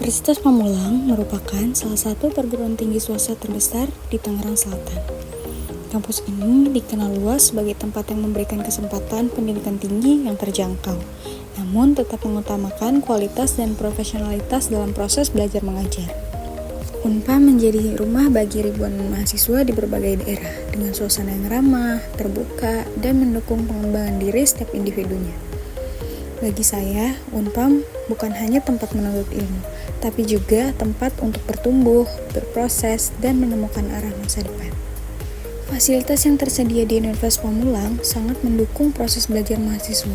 Universitas Pamulang merupakan salah satu perguruan tinggi swasta terbesar di Tangerang Selatan. Kampus ini dikenal luas sebagai tempat yang memberikan kesempatan pendidikan tinggi yang terjangkau, namun tetap mengutamakan kualitas dan profesionalitas dalam proses belajar mengajar. Unpam menjadi rumah bagi ribuan mahasiswa di berbagai daerah, dengan suasana yang ramah, terbuka, dan mendukung pengembangan diri setiap individunya. Bagi saya, Unpam bukan hanya tempat menuntut ilmu, tapi juga tempat untuk bertumbuh, berproses, dan menemukan arah masa depan. Fasilitas yang tersedia di Universitas Pamulang sangat mendukung proses belajar mahasiswa.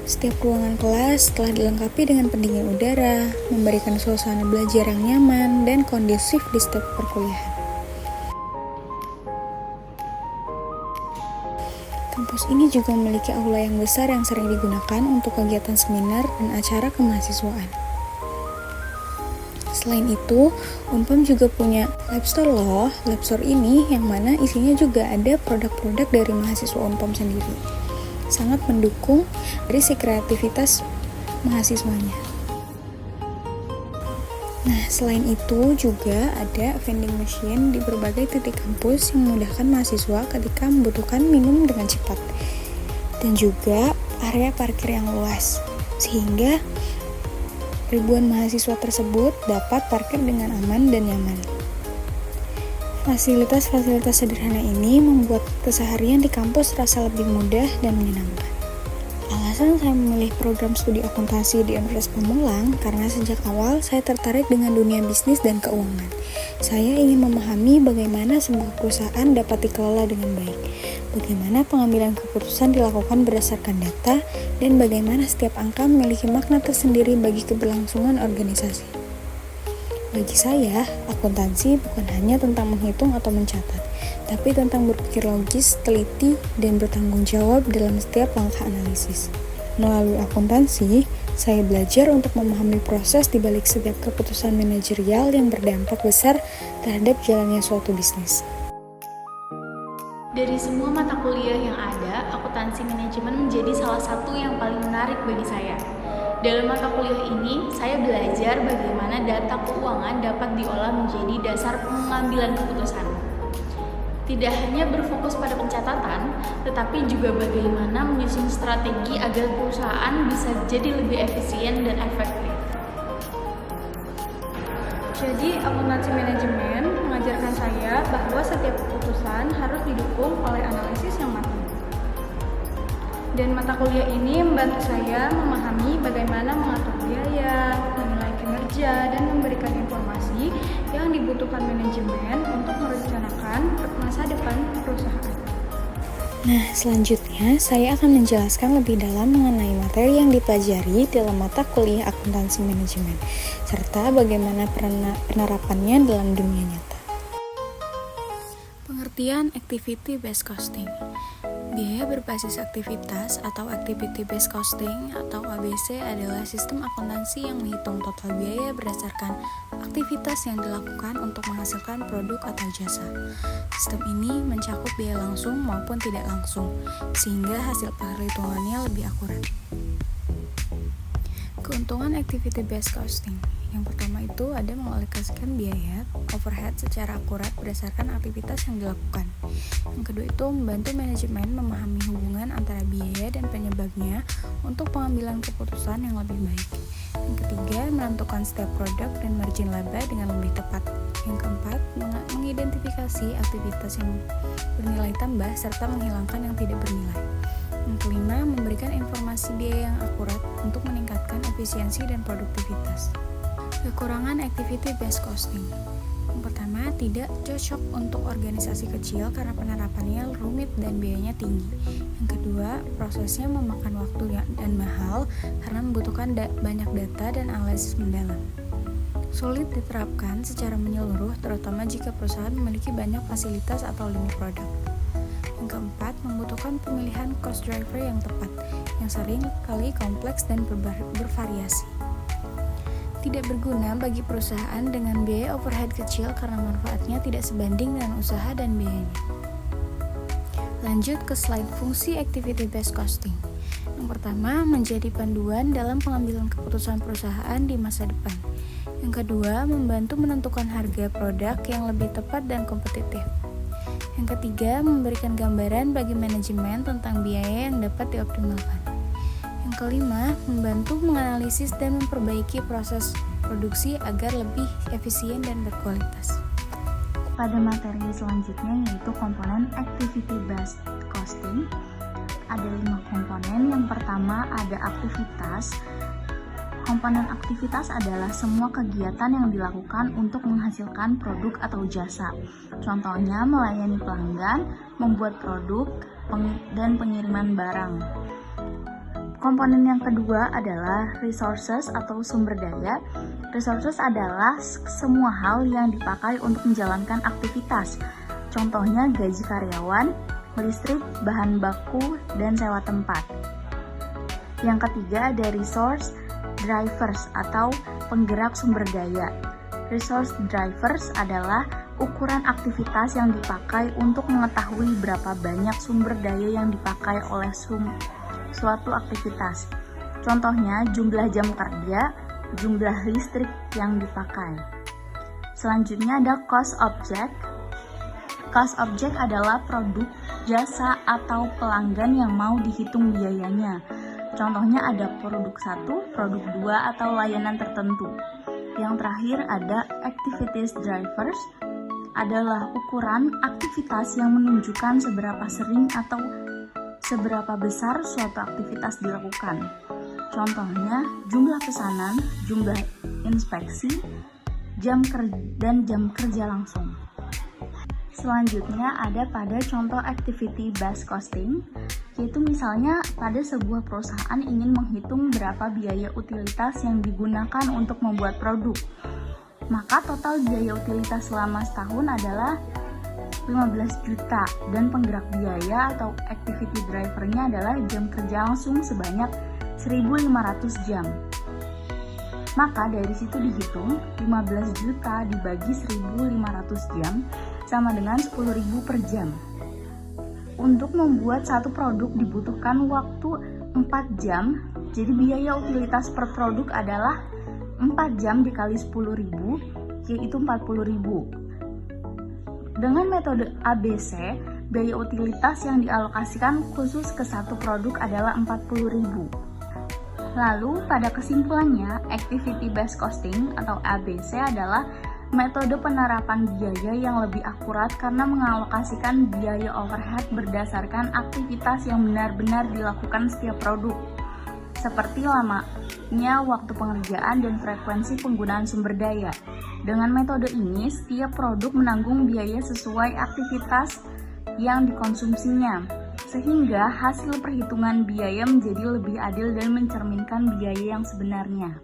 Setiap ruangan kelas telah dilengkapi dengan pendingin udara, memberikan suasana belajar yang nyaman dan kondusif di setiap perkuliahan. Kampus ini juga memiliki aula yang besar yang sering digunakan untuk kegiatan seminar dan acara kemahasiswaan. Selain itu, Unpam juga punya lab store loh. Lab store ini yang mana isinya juga ada produk-produk dari mahasiswa Unpam sendiri. Sangat mendukung dari si kreativitas mahasiswanya. Nah, selain itu juga ada vending machine di berbagai titik kampus yang memudahkan mahasiswa ketika membutuhkan minum dengan cepat. Dan juga area parkir yang luas, sehingga ribuan mahasiswa tersebut dapat parkir dengan aman dan nyaman. Fasilitas-fasilitas sederhana ini membuat keseharian di kampus terasa lebih mudah dan menyenangkan. Alasan saya memilih program studi akuntansi di Universitas Pamulang karena sejak awal saya tertarik dengan dunia bisnis dan keuangan. Saya ingin memahami bagaimana sebuah perusahaan dapat dikelola dengan baik, bagaimana pengambilan keputusan dilakukan berdasarkan data, dan bagaimana setiap angka memiliki makna tersendiri bagi keberlangsungan organisasi. Bagi saya, akuntansi bukan hanya tentang menghitung atau mencatat, tapi tentang berpikir logis, teliti, dan bertanggung jawab dalam setiap langkah analisis. Melalui akuntansi, saya belajar untuk memahami proses di balik setiap keputusan manajerial yang berdampak besar terhadap jalannya suatu bisnis. Dari semua mata kuliah yang ada, akuntansi manajemen menjadi salah satu yang paling menarik bagi saya. Dalam mata kuliah ini, saya belajar bagaimana data keuangan dapat diolah menjadi dasar pengambilan keputusan. Tidak hanya berfokus pada pencatatan, tetapi juga bagaimana menyusun strategi agar perusahaan bisa jadi lebih efisien dan efektif. Jadi, akuntansi manajemen mengajarkan saya bahwa setiap keputusan harus didukung oleh analisis yang matang. Dan mata kuliah ini membantu saya memahami bagaimana mengatur biaya, menilai kinerja, dan memberikan informasi yang dibutuhkan manajemen untuk merencanakan masa depan perusahaan. Nah, selanjutnya saya akan menjelaskan lebih dalam mengenai materi yang dipelajari dalam mata kuliah akuntansi manajemen, serta bagaimana penerapannya dalam dunia nyata. Pengertian Activity Based Costing. Biaya berbasis aktivitas atau Activity Based Costing atau ABC adalah sistem akuntansi yang menghitung total biaya berdasarkan aktivitas yang dilakukan untuk menghasilkan produk atau jasa. Sistem ini mencakup biaya langsung maupun tidak langsung, sehingga hasil perhitungannya lebih akurat. Keuntungan Activity Based Costing. Yang pertama itu ada mengalokasikan biaya overhead secara akurat berdasarkan aktivitas yang dilakukan. Yang kedua itu membantu manajemen memahami hubungan antara biaya dan penyebabnya untuk pengambilan keputusan yang lebih baik. Yang ketiga, menentukan setiap produk dan margin laba dengan lebih tepat. Yang keempat, mengidentifikasi aktivitas yang bernilai tambah serta menghilangkan yang tidak bernilai. Yang kelima, memberikan informasi biaya yang akurat untuk meningkatkan efisiensi dan produktivitas. Kekurangan Activity Based Costing. Yang pertama, tidak cocok untuk organisasi kecil karena penerapannya rumit dan biayanya tinggi. Yang kedua, prosesnya memakan waktu dan mahal karena membutuhkan banyak data dan analisis mendalam. Sulit diterapkan secara menyeluruh, terutama jika perusahaan memiliki banyak fasilitas atau lini produk. Yang keempat, membutuhkan pemilihan cost driver yang tepat, yang sering kali kompleks dan bervariasi. Tidak berguna bagi perusahaan dengan biaya overhead kecil karena manfaatnya tidak sebanding dengan usaha dan biayanya. Lanjut ke slide fungsi Activity Based Costing. Yang pertama, menjadi panduan dalam pengambilan keputusan perusahaan di masa depan. Yang kedua, membantu menentukan harga produk yang lebih tepat dan kompetitif. Yang ketiga, memberikan gambaran bagi manajemen tentang biaya yang dapat dioptimalkan. Yang kelima, membantu menganalisis dan memperbaiki proses produksi agar lebih efisien dan berkualitas. Pada materi selanjutnya yaitu komponen activity based costing. Ada 5 komponen. Yang pertama ada aktivitas. Komponen aktivitas adalah semua kegiatan yang dilakukan untuk menghasilkan produk atau jasa. Contohnya melayani pelanggan, membuat produk, dan pengiriman barang. Komponen yang kedua adalah resources atau sumber daya. Resources adalah semua hal yang dipakai untuk menjalankan aktivitas. Contohnya gaji karyawan, listrik, bahan baku, dan sewa tempat. Yang ketiga ada resource drivers atau penggerak sumber daya. Resource drivers adalah ukuran aktivitas yang dipakai untuk mengetahui berapa banyak sumber daya yang dipakai oleh suatu aktivitas. Contohnya jumlah jam kerja, jumlah listrik yang dipakai. Selanjutnya ada cost object. Cost object adalah produk, jasa, atau pelanggan yang mau dihitung biayanya. Contohnya ada produk 1, produk 2, atau layanan tertentu. Yang terakhir ada activities drivers, adalah ukuran aktivitas yang menunjukkan seberapa sering atau seberapa besar suatu aktivitas dilakukan. Contohnya jumlah pesanan, jumlah inspeksi, jam kerja langsung. Selanjutnya ada pada contoh activity based costing, yaitu misalnya pada sebuah perusahaan ingin menghitung berapa biaya utilitas yang digunakan untuk membuat produk. Maka total biaya utilitas selama setahun adalah 15 juta dan penggerak biaya atau activity drivernya adalah jam kerja langsung sebanyak 1.500 jam. Maka dari situ dihitung 15 juta dibagi 1.500 jam sama dengan 10.000 per jam. Untuk membuat satu produk dibutuhkan waktu 4 jam, jadi biaya utilitas per produk adalah 4 jam dikali 10.000, yaitu 40.000. Dengan metode ABC, biaya utilitas yang dialokasikan khusus ke satu produk adalah 40.000. Lalu, pada kesimpulannya, activity based costing atau ABC adalah metode penerapan biaya yang lebih akurat karena mengalokasikan biaya overhead berdasarkan aktivitas yang benar-benar dilakukan setiap produk, seperti lamanya waktu pengerjaan dan frekuensi penggunaan sumber daya. Dengan metode ini, setiap produk menanggung biaya sesuai aktivitas yang dikonsumsinya, sehingga hasil perhitungan biaya menjadi lebih adil dan mencerminkan biaya yang sebenarnya.